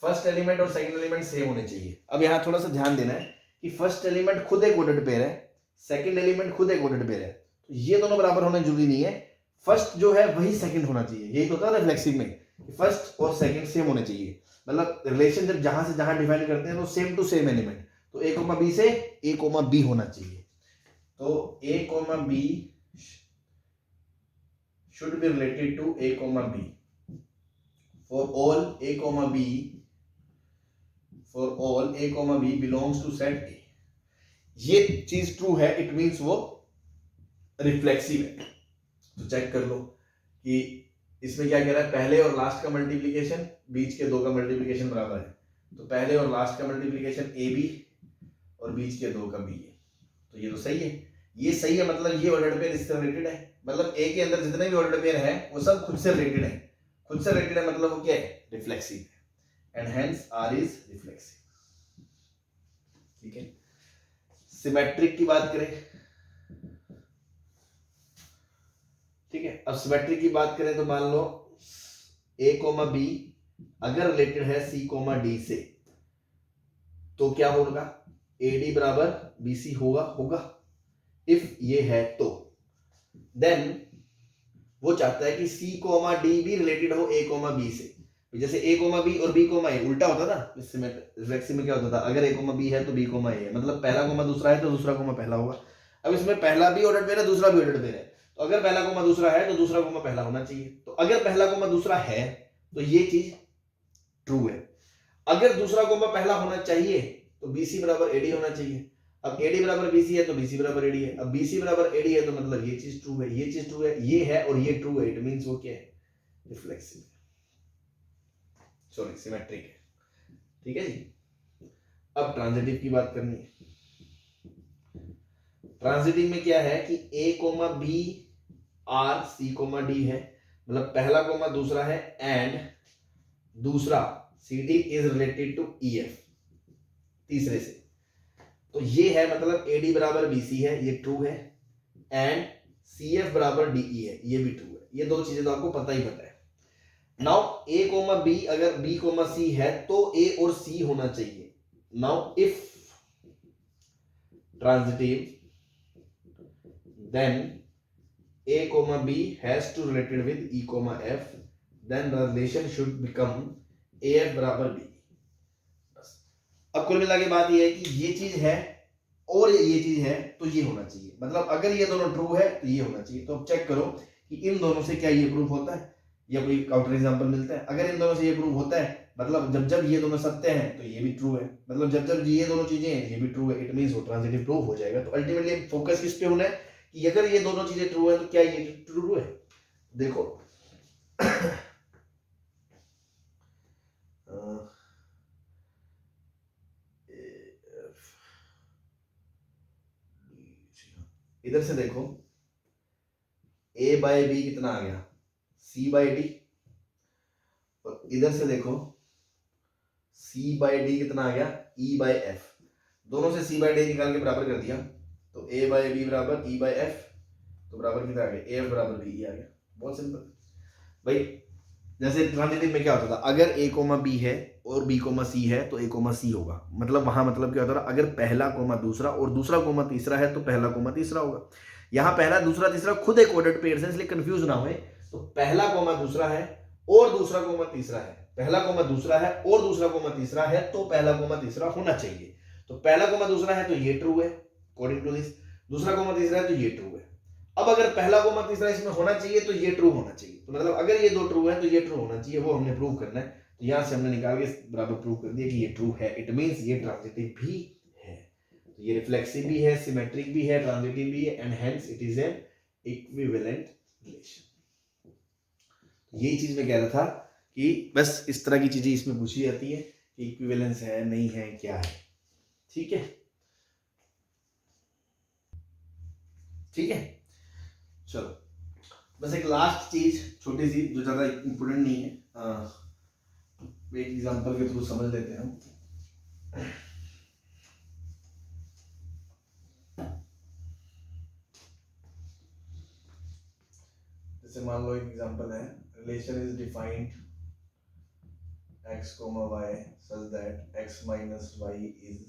फर्स्ट एलिमेंट और सेकंड एलिमेंट सेम होने चाहिए। अब यहाँ थोड़ा सा ध्यान देना है कि फर्स्ट एलिमेंट खुद एक ऑर्डर्ड पेयर है, सेकंड एलिमेंट खुद एक ऑर्डर्ड पेयर है, तो ये दोनों बराबर होना जरूरी नहीं है, फर्स्ट जो है वही सेकंड होना चाहिए। यही तो होता है रिफ्लेक्सिव में, फर्स्ट और सेकंड सेम होने चाहिए, मतलब रिलेशन जब जहां से जहां डिफाइन करते हैं तो सेम टू सेम एलिमेंट, तो a कोमा b से a कोमा b होना चाहिए। तो a comma b should be related to a comma b for all a comma b, for all a comma b belongs to set a। ये चीज ट्रू है, इट मींस वो रिफ्लेक्सिव है। तो चेक कर लो कि इसमें क्या कह रहा है, पहले और लास्ट का मल्टीप्लिकेशन बीच के दो का मल्टीप्लिकेशन बराबर है, तो पहले और लास्ट का मल्टीप्लिकेशन ए बी और बीच के दो का बी है, तो ये तो सही है। ये सही है मतलब ये ऑर्डर्ड पेयर इससे रिलेटेड है, मतलब ए के अंदर जितने भी ऑर्डर्ड पेयर है वो सब खुद से रिलेटेड है, खुद से रिलेटेड है मतलब वो क्या है, रिफ्लेक्सिव है, and hence R is reflexive. ठीक है। सिमेट्रिक की बात करें, ठीक है, अब सिमेट्रिक की बात करें तो मान लो a कोमा b अगर रिलेटेड है c कोमा d से, तो क्या होगा, AD बराबर BC होगा इफ ये है तो देन वो चाहता है कि C कोमा D भी रिलेटेड हो A कोमा B से। जैसे A कोमा B और B कोमा A उल्टा होता था, इससे रिफ्लेक्सिव में क्या होता था, अगर A कोमा B है तो B कोमा A है, मतलब पहला कोमा दूसरा है तो दूसरा कोमा पहला होगा। अब इसमें पहला भी ऑर्डर्ड पेयर है दूसरा भी ऑर्डर्ड पेयर है, तो अगर पहला कोमा दूसरा है तो दूसरा कोमा पहला होना चाहिए, तो अगर पहला कोमा दूसरा है तो ये चीज ट्रू है। अगर दूसरा कोमा पहला होना चाहिए तो BC बराबर AD होना चाहिए। अब AD बराबर BC है तो BC बराबर AD है, अब BC बराबर AD है तो मतलब ये चीज ट्रू है, ये चीज ट्रू है, ये है और ये ट्रू है, इट मींस वो क्या है, रिफ्लेक्सिव, सॉरी सिमेट्रिक है। ठीक है जी। अब ट्रांजिटिव की बात करनी है। ट्रांजिटिव में क्या है कि A comma B R C comma D है, मतलब पहला कोमा दूसरा है एंड दूसरा CD is related to EF तीसरे से, तो ये है मतलब AD बराबर BC है, ये ट्रू है, एंड CF बराबर DE है, ये भी ट्रू है। ये दो चीजें तो आपको पता ही पता है। नाउ A कोमा B अगर B कोमा C है तो A और C होना चाहिए। Now if transitive then A comma B has to related with E comma F, then the relation should become AF बराबर B। बस अब कुल मिला के बात ये है कि ये चीज है और ये चीज है तो ये होना चाहिए, मतलब अगर ये दोनों ट्रू है तो ये होना चाहिए। तो अब चेक करो कि इन दोनों से क्या ये प्रूफ होता है या कोई काउंटर एग्जांपल मिलता है। अगर इन दोनों से ये प्रूफ होता है मतलब जब जब ये दोनों सत्य हैं तो ये भी ट्रू है, मतलब जब जब ये दोनों चीजें हैं ये भी ट्रू है, इट मींस वो ट्रांजिटिव प्रूफ हो जाएगा। तो अल्टीमेटली फोकस किस पे होना है कि अगर ये दोनों चीजें ट्रू है तो क्या ये ट्रू है। देखो इधर से देखो A बाय B कितना आ गया, C बाय D, और इधर से देखो C बाय D कितना आ गया, E बाय F। दोनों से C बाय D निकाल के बराबर कर दिया तो A बाय B बराबर E बाय F, तो बराबर कितना आ गया, AF बराबर BE आ गया। बहुत सिंपल भाई। जैसे ट्रांजिटिव में क्या होता था, अगर A कोमा B है और B कोमा C है तो A कोमा C होगा, मतलब वहां मतलब क्या होता था, अगर पहला कोमा दूसरा और दूसरा कोमा तीसरा है तो पहला कोमा तीसरा होगा। यहाँ पहला दूसरा तीसरा खुद एक ऑर्डर्ड पेयर है, इसलिए कंफ्यूज ना होए। तो पहला कोमा दूसरा है और दूसरा कोमा तीसरा है, पहला कोमा दूसरा है और दूसरा कोमा तीसरा है तो पहला कोमा तीसरा होना चाहिए। तो पहला कोमा दूसरा है तो ये ट्रू है अकॉर्डिंग टू दिस, दूसरा कोमा तीसरा है तो ये ट्रू है। अब अगर पहला कोमा तीसरा इसमें होना चाहिए तो ये ट्रू होना चाहिए, तो मतलब अगर ये दो ट्रू है तो ये ट्रू होना चाहिए, वो हमने प्रूव करना है। तो यहां से हमने निकाल के बराबर प्रूव कर दिया कि ये ट्रू है, इट मींस ये ट्रांजिटिव भी है। तो ये रिफ्लेक्सिव भी है, सिमेट्रिक भी है, ट्रांजिटिव भी है, and hence it is an equivalent relation. यही चीज मैं कह रहा था कि बस इस तरह की चीजें इसमें पूछी जाती है कि इक्विवेलेंस है नहीं है क्या है। ठीक है, ठीक है, चलो बस एक लास्ट चीज छोटी सी जो ज्यादा इंपोर्टेंट नहीं है, एक एग्जांपल के थ्रू समझ लेते हैं हम। जैसे मान लो एक एग्जांपल है, relation is defined x, y such that x minus y is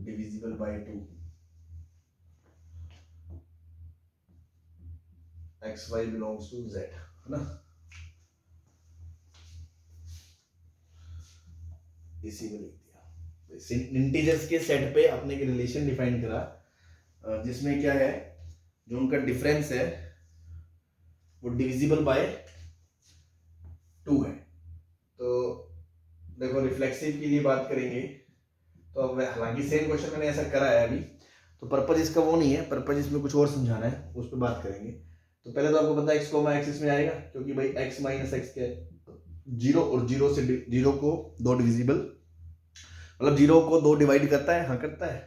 divisible by 2, x y belongs to z, है ना। इसी में लिख दिया, इंटीजर्स के सेट पे अपने एक रिलेशन डिफाइन करा जिसमें क्या है, जो उनका डिफरेंस है वो डिविजिबल बाय 2 है। तो देखो रिफ्लेक्सिव के लिए बात करेंगे तो अब हालांकि सेम क्वेश्चन मैंने ऐसा करा है अभी, तो पर्पज इसका वो नहीं है, पर्पज इसमें कुछ और समझाना है, उस पर बात करेंगे। तो पहले तो आपको पता है x, इसमें आएगा क्योंकि भाई x माइनस एक्स क्या है, 0 और 0 से 0 को 2 डिविजिबल, मतलब 0 को 2 डिवाइड करता है, हाँ करता है,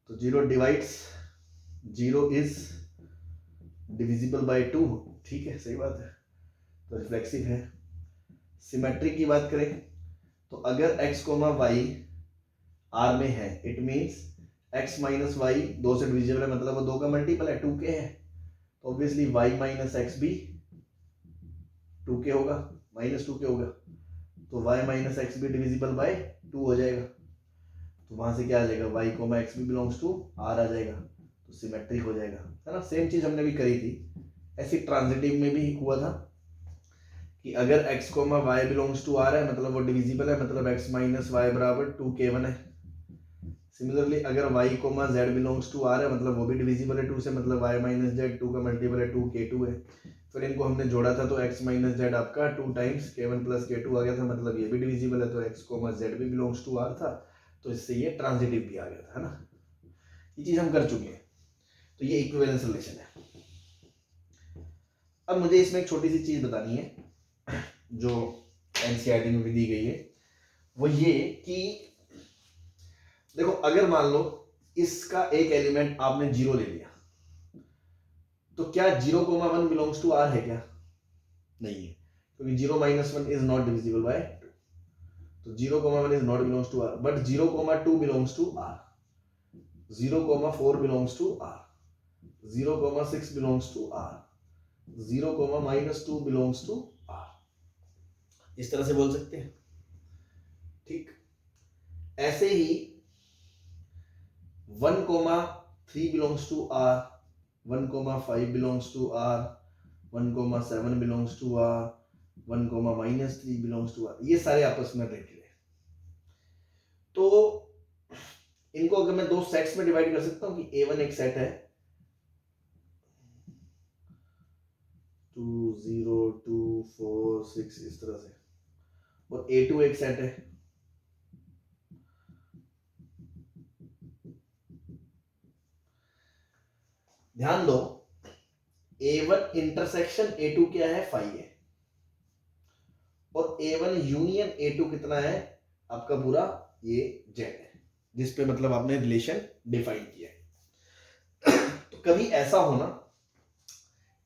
तो 0 डिवाइड्स 0 इज डिविजिबल बाय 2, ठीक है सही बात है, तो रिफ्लेक्सिव है। सिमेट्रिक की बात करें तो अगर x, y R में है, it means x minus y 2 से डिविजिबल है, मतलब वो 2 का मल्टीपल है, 2k है, तो ऑब्वियसली y माइनस एक्स भी 2k होगा, माइनस 2k होगा, तो y माइनस एक्स भी डिविजिबल बाय 2 हो जाएगा, तो वहां से क्या आ जाएगा, y, x भी बिलोंग्स टू R आ जाएगा, तो सिमेट्रिक हो जाएगा, है ना। सेम चीज हमने भी करी थी, ऐसी ट्रांजिटिव में भी हुआ था कि अगर x, y belongs to R है मतलब वो डिविजिबल है, मतलब x माइनस वाई बराबर 2k1 है। सिमिलरली अगर y, z belongs to R है मतलब वो भी डिविजिबल है 2 से, मतलब y माइनस जेड 2 का मल्टीपल है 2k2 है। फिर इनको हमने जोड़ा था तो x माइनस जेड आपका 2 टाइम्स k1 प्लस k2 आ गया था, मतलब ये भी डिविजिबल है, तो x, z भी बिलोंग्स टू R था, तो इससे ये ट्रांजिटिव भी आ गया था, है ना। ये चीज हम कर चुके हैं, तो ये इक्विवेलेंस रिलेशन है। अब मुझे इसमें एक छोटी सी चीज बतानी है जो एनसीईआरटी में भी दी गई है, वो ये कि देखो अगर मान लो इसका एक एलिमेंट आपने 0 ले लिया, तो क्या 0,1 बिलोंग्स टू R है क्या? नहीं है, क्योंकि 0 minus 1 is not divisible by 2, तो 0,1 is not belongs to R, but 0,2 belongs to R, 0,4 belongs to R, 0,6 belongs to R, 0,-2 belongs to R, इस तरह से बोल सकते हैं, ठीक। ऐसे ही 1,3 belongs to R, 1,5 belongs to R, 1,7 belongs to R, 1,-3 belongs to R, ये सारे आपस में रिलेटेड है। तो इनको अगर मैं 2 सेट्स में डिवाइड कर सकता हूं कि A1 एक सेट है 2 0 2 4 6 इस तरह से, और A2 एक सेट है ध्यान दो, A1 इंटरसेक्शन A2 क्या है, 5 है, और A1 यूनियन A2 कितना है आपका पूरा, ये Z है, जिस पे मतलब आपने रिलेशन डिफाइन किया है। तो कभी ऐसा होना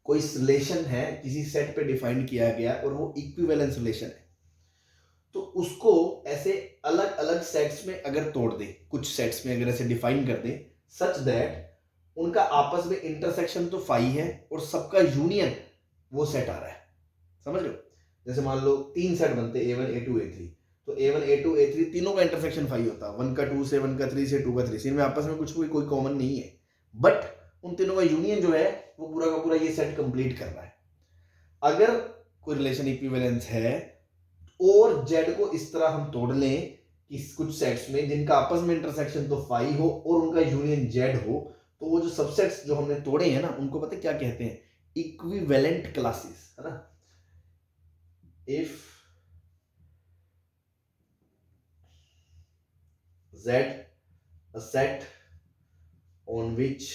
कोई रिलेशन है किसी सेट पे डिफाइन किया गया और वो इक्विवेलेंस रिलेशन है, तो उसको ऐसे अलग अलग सेट्स में अगर तोड़ दे, कुछ सेट्स में अगर ऐसे डिफाइन कर दे सच दैट उनका आपस में इंटरसेक्शन तो 5 है और सबका यूनियन वो सेट आ रहा है, समझ लो। जैसे मान लो 3 सेट बनते A1 A2 A3, तो A1 A2 A3 तीनों का इंटरसेक्शन 5 होता, 1 का 2 से, 1 का 3 से, 2 का 3 से, इनमें आपस में कुछ कोई कॉमन नहीं है, बट उन तीनों का यूनियन जो है वो पूरा का पूरा ये सेट कंप्लीट कर रहा है। अगर कोई रिलेशन इक्विवेलेंस है और जेड को इस तरह हम तोड़ लें कि कुछ सेट्स में जिनका आपस में इंटरसेक्शन तो 5 हो और उनका यूनियन जेड हो, तो वो जो सबसेट्स जो हमने तोड़े हैं ना उनको पता क्या कहते हैं, इक्विवेलेंट क्लासेस, है ना। If Z a set on which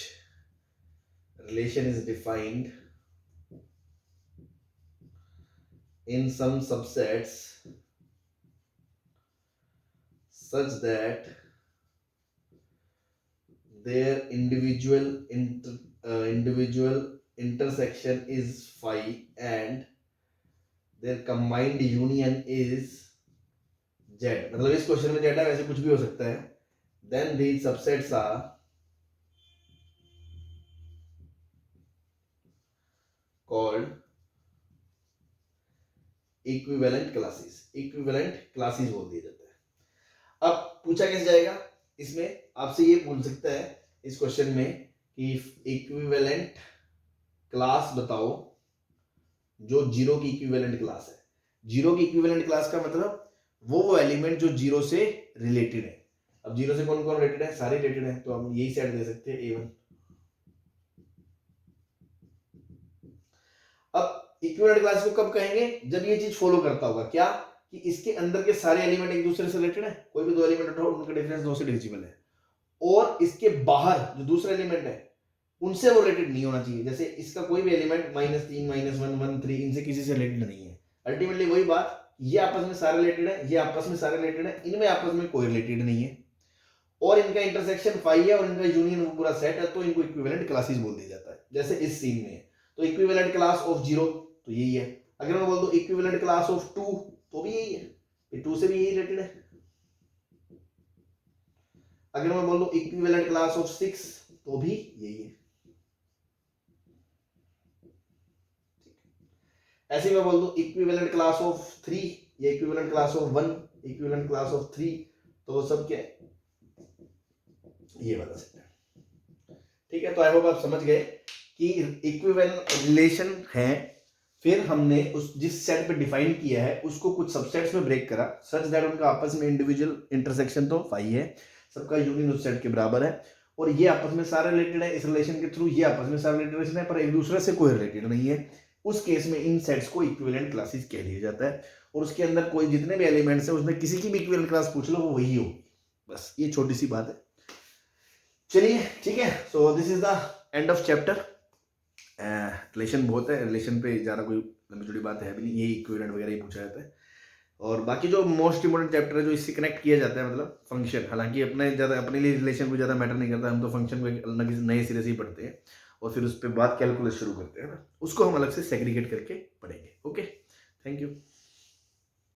relation is defined in some subsets such that their individual intersection is phi and their combined union is z. मतलब इस क्वेश्चन में z है, वैसे कुछ भी हो सकता है. Then these subsets are called equivalent classes बोल दिया जाता है. अब पूछा कैसे जाएगा इसमें, आपसे ये पूछ सकता है इस क्वेश्चन में कि इक्विवेलेंट क्लास बताओ जो जीरो की इक्विवेलेंट क्लास है. जीरो की इक्विवेलेंट क्लास का मतलब वो एलिमेंट जो जीरो से रिलेटेड है. अब जीरो से कौन कौन रिलेटेड है, सारे रिलेटेड है, तो हम यही सेट दे सकते हैं A1. अब इक्विवेलेंट क्लास को कब कहेंगे, जब ये चीज फॉलो करता होगा. क्या कि इसके अंदर के सारे एलिमेंट एक दूसरे से रिलेटेड है. कोई भी दो एलिमेंट उठाओ, उनका डिफरेंस 2 से डिविजिबल है. और इसके बाहर जो दूसरा एलिमेंट है उनसे वो रिलेटेड नहीं होना चाहिए. जैसे इसका कोई भी एलिमेंट -3 -1 1 3 इनसे किसी से रिलेटेड नहीं है. अल्टीमेटली वही बात, ये आपस में सारे रिलेटेड है, ये आपस में सारे रिलेटेड है, इनमें आपस में कोई रिलेटेड नहीं है और इनका इंटरसेक्शन फाई है और इनका यूनियन पूरा सेट है, तो इनको इक्विवेलेंट क्लासेस बोल दिया जाता है. जैसे इस सीन में तो इक्विवेलेंट क्लास ऑफ 0 तो यही है. अगर मैं बोल दूं इक्विवेलेंट क्लास ऑफ 2 तो भी यही है, 2 से भी यही रिलेटेड है. अगर मैं बोल दूं इक्विवेलेंट क्लास ऑफ 6 तो भी यही है. ऐसे ही मैं बोल दूं इक्विवेलेंट क्लास ऑफ 3 या equivalent class of 1, equivalent class of 3, तो वो सब क्या है, ये वाला सेट है. ठीक है, तो आई होप आप समझ गए कि इक्विवेलेंट रिलेशन है. फिर हमने उस जिस सेट पे डिफाइन किया है उसको कुछ सबसेट्स में ब्रेक करा सच दैट उनका आपस में इंडिविजुअल इंटरसेक्शन तो फाई है, सबका यूनियन उस सेट के बराबर है और ये आपस में सारे रिलेटेड है. इस रिलेशन के थ्रू ये आपस में सारे रिलेटेड है पर एक दूसरे से कोई रिलेटेड नहीं है. उस केस में इन सेट्स को इक्विवेलेंट क्लासेस कह दिया जाता है और उसके अंदर कोई जितने भी एलिमेंट्स है उसमें किसी की भी इक्विवेलेंट क्लास पूछ लो वो वही हो. बस ये छोटी सी बात है. चलिए ठीक है, so this is the end of chapter. Relation बहुत है, रिलेशन पे ज़्यादा कोई लंबी चौड़ी बात है भी नहीं, यही इक्विवेलेंट वगैरह ही पूछा जाता है. और बाकी जो मोस्ट इंपोर्टेंट चैप्टर है जो इससे कनेक्ट किया जाता है मतलब फंक्शन, हालांकि अपने लिए रिलेशन को ज़्यादा मैटर नहीं करता, हम तो फंक्शन को एक अलग नए सिरे से ही पढ़ते हैं और फिर उस पर बाद कैलकुलस शुरू करते हैं ना, उसको हम अलग से सेग्रीगेट करके पढ़ेंगे. Okay, thank you.